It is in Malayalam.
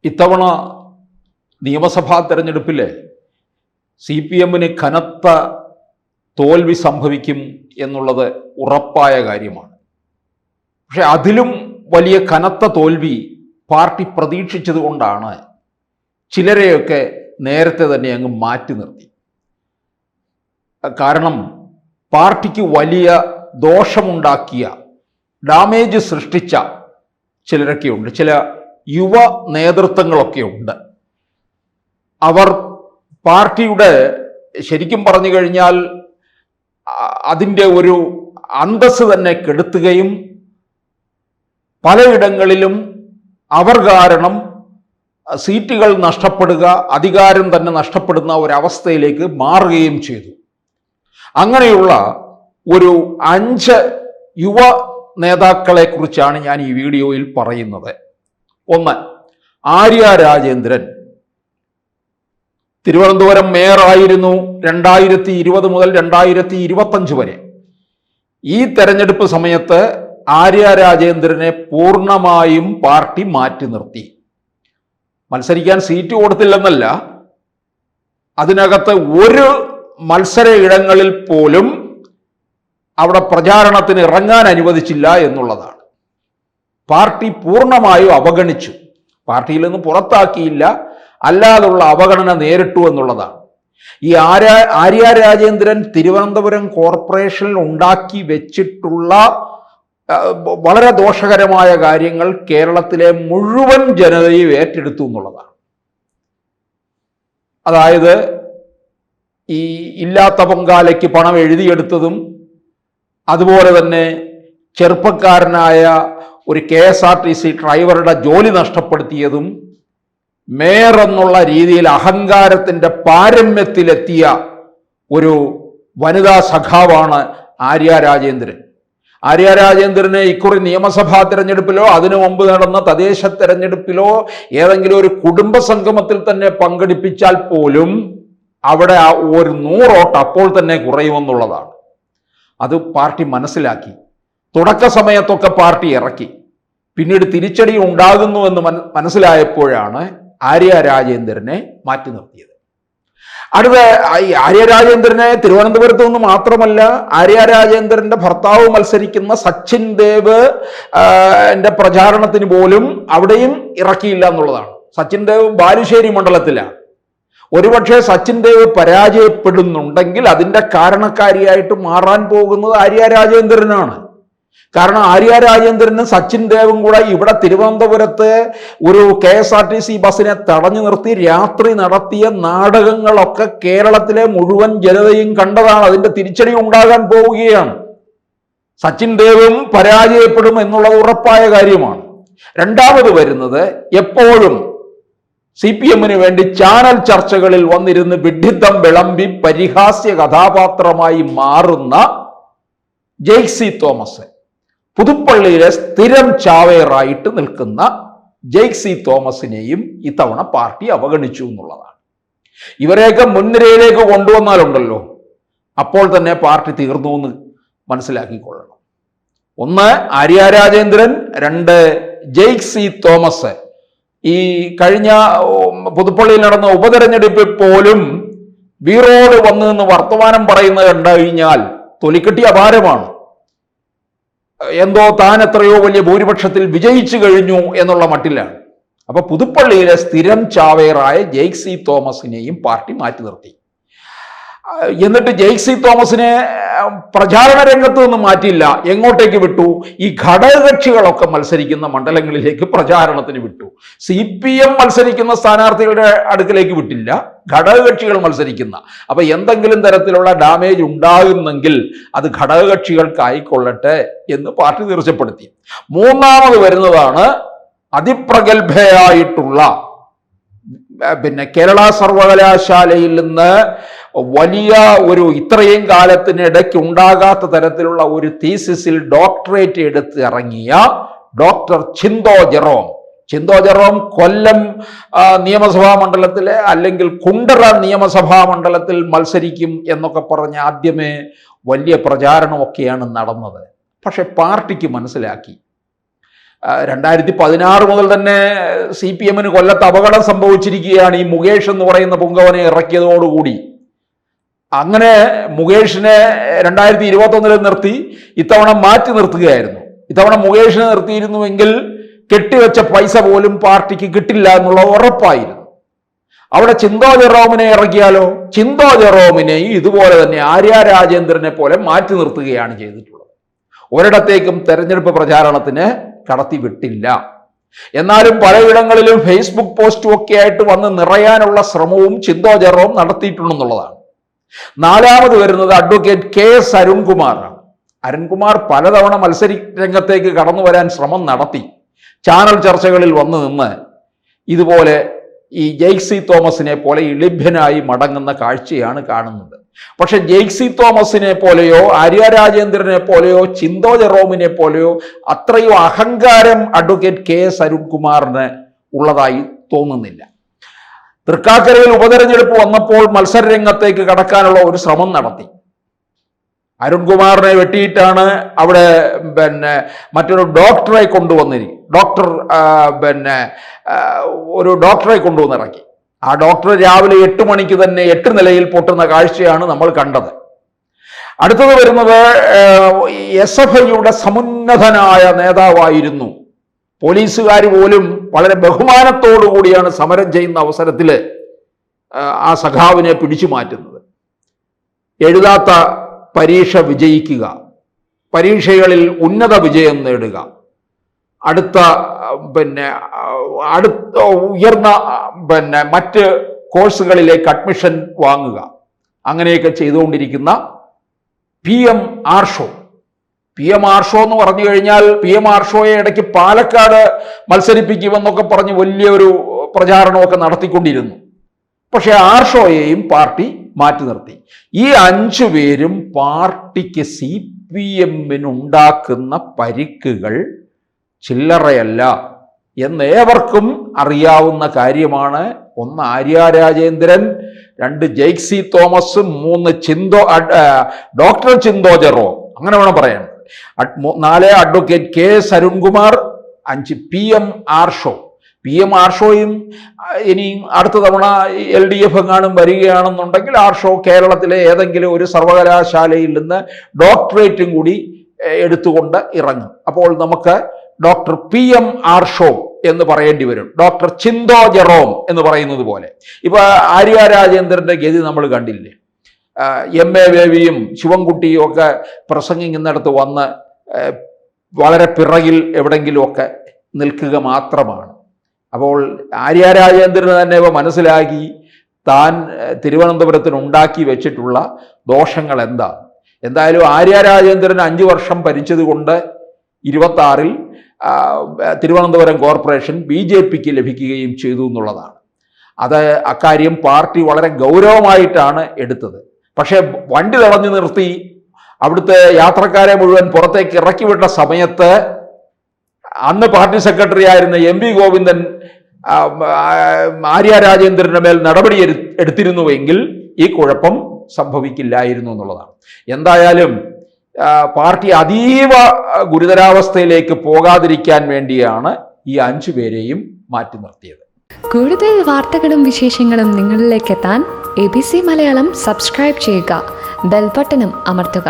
ഇത്തവണ നിയമസഭാ തെരഞ്ഞെടുപ്പിൽ CPM-ന് കനത്ത തോൽവി സംഭവിക്കും എന്നുള്ളത് ഉറപ്പായ കാര്യമാണ്. പക്ഷെ അതിലും വലിയ കനത്ത തോൽവി പാർട്ടി പ്രതീക്ഷിച്ചതുകൊണ്ടാണ് ചിലരെയൊക്കെ നേരത്തെ തന്നെ അങ്ങ് മാറ്റി നിർത്തി. കാരണം പാർട്ടിക്ക് വലിയ ദോഷമുണ്ടാക്കിയ, ഡാമേജ് സൃഷ്ടിച്ച ചിലരൊക്കെയുണ്ട്. ചില യുവ നേതൃത്വങ്ങളൊക്കെ ഉണ്ട്. അവർ പാർട്ടിയുടെ ശരിക്കും പറഞ്ഞു കഴിഞ്ഞാൽ അതിൻ്റെ ഒരു അന്തസ്സ് തന്നെ കെടുത്തുകയും പലയിടങ്ങളിലും അവർ കാരണം സീറ്റുകൾ നഷ്ടപ്പെടുക, അധികാരം തന്നെ നഷ്ടപ്പെടുന്ന ഒരവസ്ഥയിലേക്ക് മാറുകയും ചെയ്തു. അങ്ങനെയുള്ള ഒരു 5 യുവ നേതാക്കളെ കുറിച്ചാണ് ഞാൻ ഈ വീഡിയോയിൽ പറയുന്നത്. 1, ആര്യ രാജേന്ദ്രൻ. തിരുവനന്തപുരം മേയറായിരുന്നു 2020 മുതൽ 2025 വരെ. ഈ തെരഞ്ഞെടുപ്പ് സമയത്ത് ആര്യ രാജേന്ദ്രനെ പൂർണ്ണമായും പാർട്ടി മാറ്റി നിർത്തി. മത്സരിക്കാൻ സീറ്റ് കൊടുത്തില്ലെന്നല്ല, അതിനകത്ത് ഒരു മത്സര ഇടങ്ങളിൽ പോലും അവിടെ പ്രചാരണത്തിന് ഇറങ്ങാൻ അനുവദിച്ചില്ല എന്നുള്ളതാണ്. പാർട്ടി പൂർണ്ണമായും അവഗണിച്ചു. പാർട്ടിയിൽ നിന്ന് പുറത്താക്കിയില്ല, അല്ലാതുള്ള അവഗണന നേരിട്ടു എന്നുള്ളതാണ്. ഈ ആര്യ രാജേന്ദ്രൻ തിരുവനന്തപുരം കോർപ്പറേഷനിൽ ഉണ്ടാക്കി വെച്ചിട്ടുള്ള വളരെ ദോഷകരമായ കാര്യങ്ങൾ കേരളത്തിലെ മുഴുവൻ ജനതയും ഏറ്റെടുത്തു എന്നുള്ളതാണ്. അതായത് ഈ ഇല്ലാത്ത പൊങ്കാലയ്ക്ക് പണം എഴുതിയെടുത്തതും, അതുപോലെ തന്നെ ചെറുപ്പക്കാരനായ ഒരു KSRTC ഡ്രൈവറുടെ ജോലി നഷ്ടപ്പെടുത്തിയതും, മേയർ എന്നുള്ള രീതിയിൽ അഹങ്കാരത്തിൻ്റെ പാരമ്യത്തിലെത്തിയ ഒരു വനിതാ സഖാവാണ് ആര്യ രാജേന്ദ്രൻ. ആര്യ രാജേന്ദ്രനെ ഇക്കുറി നിയമസഭാ തെരഞ്ഞെടുപ്പിലോ അതിനു മുമ്പ് നടന്ന തദ്ദേശ തെരഞ്ഞെടുപ്പിലോ ഏതെങ്കിലും ഒരു കുടുംബ സംഗമത്തിൽ തന്നെ പങ്കെടുപ്പിച്ചാൽ പോലും അവിടെ ഒരു 100 വോട്ട് അപ്പോൾ തന്നെ കുറയുമെന്നുള്ളതാണ്. അത് പാർട്ടി മനസ്സിലാക്കി. തുടക്ക സമയത്തൊക്കെ പാർട്ടി ഇറക്കി. പിന്നീട് തിരിച്ചടി ഉണ്ടാകുന്നുവെന്ന് മനസ്സിലായപ്പോഴാണ് ആര്യ രാജേന്ദ്രനെ മാറ്റി നിർത്തിയത്. അടുത്ത ആര്യ രാജേന്ദ്രനെ തിരുവനന്തപുരത്ത് നിന്ന് മാത്രമല്ല, ആര്യ രാജേന്ദ്രന്റെ ഭർത്താവ് മത്സരിക്കുന്ന സച്ചിൻ ദേവ് എൻ്റെ പ്രചാരണത്തിന് പോലും അവിടെയും ഇറക്കിയില്ല എന്നുള്ളതാണ്. സച്ചിൻ ദേവ് ബാലുശ്ശേരി മണ്ഡലത്തിലാണ്. ഒരുപക്ഷെ സച്ചിൻ ദേവ് പരാജയപ്പെടുന്നുണ്ടെങ്കിൽ അതിൻ്റെ കാരണക്കാരിയായിട്ട് മാറാൻ പോകുന്നത് ആര്യ രാജേന്ദ്രനാണ്. കാരണം ആര്യ രാജേന്ദ്രനും സച്ചിൻ ദേവും കൂടെ ഇവിടെ തിരുവനന്തപുരത്ത് ഒരു KSRTC ബസ്സിനെ തടഞ്ഞു നിർത്തി രാത്രി നടത്തിയ നാടകങ്ങളൊക്കെ കേരളത്തിലെ മുഴുവൻ ജനതയും കണ്ടതാണ്. അതിൻ്റെ തിരിച്ചടി ഉണ്ടാകാൻ പോവുകയാണ്. സച്ചിൻ ദേവും പരാജയപ്പെടും എന്നുള്ളത് ഉറപ്പായ കാര്യമാണ്. രണ്ടാമത് വരുന്നത്, എപ്പോഴും CPM-ന് വേണ്ടി ചാനൽ ചർച്ചകളിൽ വന്നിരുന്ന് വിഡ്ഢിത്തം വിളമ്പി പരിഹാസ്യ കഥാപാത്രമായി മാറുന്ന ജെയ്സി തോമസ്. പുതുപ്പള്ളിയിലെ സ്ഥിരം ചാവേറായിട്ട് നിൽക്കുന്ന ജെയ്സി തോമസിനെയും ഇത്തവണ പാർട്ടി അവഗണിച്ചു എന്നുള്ളതാണ്. ഇവരെയൊക്കെ മുൻനിരയിലേക്ക് കൊണ്ടുവന്നാലുണ്ടല്ലോ, അപ്പോൾ തന്നെ പാർട്ടി തീർന്നു എന്ന് മനസ്സിലാക്കിക്കൊള്ളണം. 1 ആര്യ രാജേന്ദ്രൻ, 2 ജെയ്സി തോമസ്. ഈ കഴിഞ്ഞ പുതുപ്പള്ളിയിൽ നടന്ന ഉപതെരഞ്ഞെടുപ്പിൽ പോലും വീറോട് വന്നു നിന്ന് വർത്തമാനം പറയുന്നത് കണ്ടു കഴിഞ്ഞാൽ തൊലിക്കെട്ടി അപാരമാണ്. എന്തോ താൻ എത്രയോ വലിയ ഭൂരിപക്ഷത്തിൽ വിജയിച്ചു കഴിഞ്ഞു എന്നുള്ള മട്ടിലാണ്. അപ്പൊ പുതുപ്പള്ളിയിലെ സ്ഥിരം ചാവേറായ ജെയ്സി തോമസിനെയും പാർട്ടി മാറ്റി നിർത്തി. എന്നിട്ട് ജെയ്സി തോമസിനെ പ്രചാരണ രംഗത്ത് നിന്ന് മാറ്റിയില്ല. എങ്ങോട്ടേക്ക് വിട്ടു? ഈ ഘടകകക്ഷികളൊക്കെ മത്സരിക്കുന്ന മണ്ഡലങ്ങളിലേക്ക് പ്രചാരണത്തിന് വിട്ടു. CPM മത്സരിക്കുന്ന സ്ഥാനാർത്ഥികളുടെ അടുക്കലേക്ക് വിട്ടില്ല, ഘടകകക്ഷികൾ മത്സരിക്കുന്ന. അപ്പൊ എന്തെങ്കിലും തരത്തിലുള്ള ഡാമേജ് ഉണ്ടാകുന്നെങ്കിൽ അത് ഘടകകക്ഷികൾക്കായിക്കൊള്ളട്ടെ എന്ന് പാർട്ടി തീർച്ചപ്പെടുത്തി. മൂന്നാമത് വരുന്നതാണ് അതിപ്രഗത്ഭയായിട്ടുള്ള കേരള സർവകലാശാലയിൽ നിന്ന് വലിയ ഒരു ഇത്രയും കാലത്തിനിടയ്ക്ക് ഉണ്ടാകാത്ത തരത്തിലുള്ള ഒരു തീസിസിൽ ഡോക്ടറേറ്റ് എടുത്ത് ഇറങ്ങിയ ഡോക്ടർ ചിന്തോ ജെറോം. ചിന്തോ ജെറോം കൊല്ലം നിയമസഭാ മണ്ഡലത്തിലെ അല്ലെങ്കിൽ കുണ്ടറ നിയമസഭാ മണ്ഡലത്തിൽ മത്സരിക്കും എന്നൊക്കെ പറഞ്ഞ് ആദ്യമേ വലിയ പ്രചാരണമൊക്കെയാണ് നടന്നത്. പക്ഷെ പാർട്ടിക്ക് മനസ്സിലാക്കി 2016 മുതൽ തന്നെ CPM കൊല്ലത്ത് അപകടം സംഭവിച്ചിരിക്കുകയാണ് ഈ മുകേഷ് എന്ന് പറയുന്ന പുങ്കവനെ ഇറക്കിയതോടുകൂടി. അങ്ങനെ മുകേഷിനെ 2021 നിർത്തി, ഇത്തവണ മാറ്റി നിർത്തുകയായിരുന്നു. ഇത്തവണ മുകേഷിനെ നിർത്തിയിരുന്നുവെങ്കിൽ കെട്ടിവെച്ച പൈസ പോലും പാർട്ടിക്ക് കിട്ടില്ല എന്നുള്ള ഉറപ്പായിരുന്നു. അവിടെ ചിന്തോ ജെറോമിനെ ഇറക്കിയാലോ? ചിന്തോ ജെറോമിനെയും ഇതുപോലെ തന്നെ ആര്യ രാജേന്ദ്രനെ പോലെ മാറ്റി നിർത്തുകയാണ് ചെയ്തിട്ടുള്ളത്. ഒരിടത്തേക്കും തെരഞ്ഞെടുപ്പ് പ്രചാരണത്തിന് കടത്തിവിട്ടില്ല. എന്നാലും പലയിടങ്ങളിലും ഫേസ്ബുക്ക് പോസ്റ്റും ഒക്കെ ആയിട്ട് വന്ന് നിറയാനുള്ള ശ്രമവും ചിന്തോ ജെറോം നടത്തിയിട്ടുണ്ടെന്നുള്ളതാണ്. നാലാമത് വരുന്നത് അഡ്വക്കേറ്റ് KS അരുൺകുമാറാണ്. അരുൺകുമാർ പലതവണ മത്സര രംഗത്തേക്ക് കടന്നു വരാൻ ശ്രമം നടത്തി. ചാനൽ ചർച്ചകളിൽ വന്നു നിന്ന് ഇതുപോലെ ഈ ജെയ്സി തോമസിനെ പോലെ ഇളിഭ്യനായി മടങ്ങുന്ന കാഴ്ചയാണ് കാണുന്നത്. പക്ഷെ ജെയ്സി തോമസിനെ പോലെയോ ആര്യ രാജേന്ദ്രനെ പോലെയോ ചിന്തോ ജെറോമിനെ പോലെയോ അത്രയോ അഹങ്കാരം അഡ്വക്കേറ്റ് KS അരുൺകുമാറിന് ഉള്ളതായി തോന്നുന്നില്ല. തൃക്കാക്കരയിൽ ഉപതെരഞ്ഞെടുപ്പ് വന്നപ്പോൾ മത്സര രംഗത്തേക്ക് കടക്കാനുള്ള ഒരു ശ്രമം നടത്തി. അരുൺകുമാറിനെ വെട്ടിയിട്ടാണ് അവിടെ മറ്റൊരു ഡോക്ടറെ ഒരു ഡോക്ടറെ കൊണ്ടുവന്നിറക്കി. ആ ഡോക്ടർ രാവിലെ 8 മണിക്ക് തന്നെ 8 നിലയിൽ പൊട്ടുന്ന കാഴ്ചയാണ് നമ്മൾ കണ്ടത്. അടുത്തത് വരുന്നത് SFIയുടെ സമുന്നതനായ നേതാവായിരുന്നു. പോലീസുകാർ പോലും വളരെ ബഹുമാനത്തോടു കൂടിയാണ് സമരം ചെയ്യുന്ന അവസരത്തിൽ ആ സഖാവിനെ പിടിച്ചു മാറ്റുന്നത്. എഴുതാത്ത പരീക്ഷ വിജയിക്കുക, പരീക്ഷകളിൽ ഉന്നത വിജയം നേടുക, അടുത്ത ഉയർന്ന മറ്റ് കോഴ്സുകളിലേക്ക് അഡ്മിഷൻ വാങ്ങുക, അങ്ങനെയൊക്കെ ചെയ്തുകൊണ്ടിരിക്കുന്ന PM ആർഷോ എന്ന് പറഞ്ഞു കഴിഞ്ഞാൽ PM ആർഷോയെ ഇടയ്ക്ക് പാലക്കാട് മത്സരിപ്പിക്കുമെന്നൊക്കെ പറഞ്ഞ് വലിയൊരു പ്രചാരണമൊക്കെ നടത്തിക്കൊണ്ടിരുന്നു. പക്ഷെ ആർഷോയെയും പാർട്ടി മാറ്റി നിർത്തി. ഈ 5 പേരും പാർട്ടിക്ക് CPM ഉണ്ടാക്കുന്ന പരിക്കുകൾ ചില്ലറയല്ല എന്നേവർക്കും അറിയാവുന്ന കാര്യമാണ്. 1 ആര്യ രാജേന്ദ്രൻ, 2 ജെയ്സി തോമസ്, 3 ഡോക്ടർ ചിന്തോ ജെറോം, അങ്ങനെ വേണം പറയാൻ, 4 advocate KS Arunkumar, 5 PM Arsho. PM ആർഷോയും ഇനി അടുത്ത തവണ LDF എങ്ങാനും വരികയാണെന്നുണ്ടെങ്കിൽ ആർഷോ കേരളത്തിലെ ഏതെങ്കിലും ഒരു സർവകലാശാലയിൽ നിന്ന് ഡോക്ടറേറ്റും കൂടി എടുത്തുകൊണ്ട് ഇറങ്ങും. അപ്പോൾ നമുക്ക് ഡോക്ടർ PM ആർഷോ എന്ന് പറയേണ്ടി വരും, ഡോക്ടർ ചിന്തോ ജെറോം എന്ന് പറയുന്നത് പോലെ. ഇപ്പൊ ആര്യ രാജേന്ദ്രന്റെ ഗതി നമ്മൾ കണ്ടില്ലേ. MA ബേബിയും ശിവൻകുട്ടിയും ഒക്കെ പ്രസംഗിക്കുന്നിടത്ത് വന്ന് വളരെ പിറകിൽ എവിടെങ്കിലുമൊക്കെ നിൽക്കുക മാത്രമാണ്. അപ്പോൾ ആര്യ രാജേന്ദ്രന് തന്നെ ഇവ മനസ്സിലാക്കി താൻ തിരുവനന്തപുരത്തിന് ഉണ്ടാക്കി വെച്ചിട്ടുള്ള ദോഷങ്ങൾ എന്താ. എന്തായാലും ആര്യ രാജേന്ദ്രൻ 5 വർഷം ഭരിച്ചത് കൊണ്ട് 26-ൽ തിരുവനന്തപുരം കോർപ്പറേഷൻ BJPക്ക് ലഭിക്കുകയും ചെയ്തു എന്നുള്ളതാണ്. അക്കാര്യം പാർട്ടി വളരെ ഗൗരവമായിട്ടാണ് എടുത്തത്. പക്ഷേ വണ്ടി തടഞ്ഞു നിർത്തി അവിടുത്തെ യാത്രക്കാരെ മുഴുവൻ പുറത്തേക്ക് ഇറക്കിവിട്ട സമയത്ത് അന്ന് പാർട്ടി സെക്രട്ടറി ആയിരുന്ന MV ഗോവിന്ദൻ ആര്യ രാജേന്ദ്രന്റെ മേൽ നടപടി എടുത്തിരുന്നുവെങ്കിൽ ഈ കുഴപ്പം സംഭവിക്കില്ലായിരുന്നു എന്നുള്ളതാണ്. എന്തായാലും പാർട്ടി അതീവ ഗുരുതരാവസ്ഥയിലേക്ക് പോകാതിരിക്കാൻ വേണ്ടിയാണ് ഈ 5 പേരെയും മാറ്റി നിർത്തിയത്. കൂടുതൽ വാർത്തകളും വിശേഷങ്ങളും നിങ്ങളിലേക്ക് എത്താൻ ABC മലയാളം സബ്സ്ക്രൈബ് ചെയ്യുക, ബെൽ ബട്ടണും അമർത്തുക.